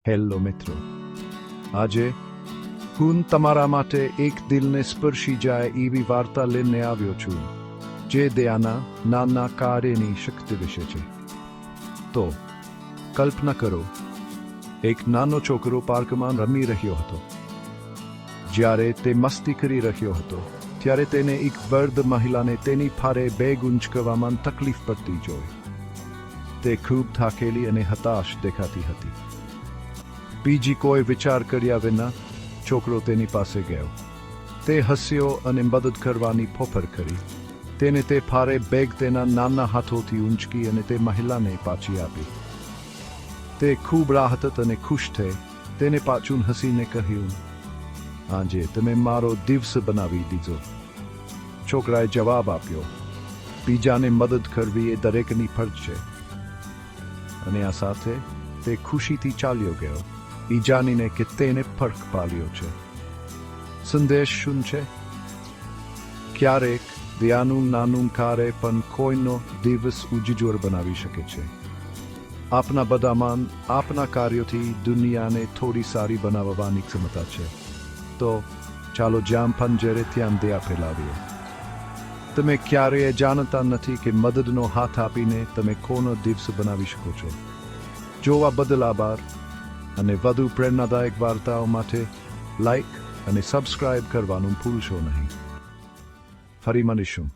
Hello મિત્રો, આજે હું તમારા માટે એક દિલને સ્પર્શી જાય એવી વાર્તા લઈને આવ્યો છું, જે દયાના નાના કાર્યની શક્તિ વિશે છે. તો કલ્પના કરો, એક નાનો છોકરો પાર્કમાં રમી રહ્યો હતો. જ્યારે તે મસ્તી કરી રહ્યો હતો, ત્યારે તેને એક વૃદ્ધ મહિલાને તેની ફારે બેગ ઊંચકવામાં તકલીફ પડતી જોઈ. તે ખૂબ થાકેલી અને હતાશ દેખાતી હતી. બીજી કોઈ વિચાર કર્યા વિના છોકરો તેની પાસે ગયો. તે હસ્યો અને મદદ કરવાની ફોફર કરી. તેને તે ફારે બેગ તેના નાના હાથોથી ઊંચકી અને તે મહિલાને પાછી આપી. તે ખૂબ રાહત અને ખુશ થઈ. તેને પાછું હસીને કહ્યું, આજે તમે મારો દિવસ બનાવી દીધો. છોકરાએ જવાબ આપ્યો, બીજાને મદદ કરવી એ દરેકની ફરજ છે. અને આ સાથે તે ખુશીથી ચાલ્યો ગયો, ઈ જાણીને કે તેને ફરક પાડ્યો છે. સંદેશ શું છે? ક્યારેક દયાનું નાનું કાર્ય પણ કોઈનો દિવસ ઉજ્જવળ બનાવી શકે છે. આપના બધામાં આપના કાર્યોથી દુનિયાને થોડી સારી બનાવવાની ક્ષમતા છે. તો ચાલો જ્યાં પંજરે ત્યાં દયા ફેલાવીએ. તમે ક્યારેય જાણતા નથી કે મદદનો હાથ આપીને તમે કોનો દિવસ બનાવી શકો છો. જોવા બદલ આભાર. અને વધુ પ્રેરણાદાયક વાર્તાઓ માટે લાઈક અને સબસ્ક્રાઇબ કરવાનું ભૂલશો નહીં. ફરી મળીશું.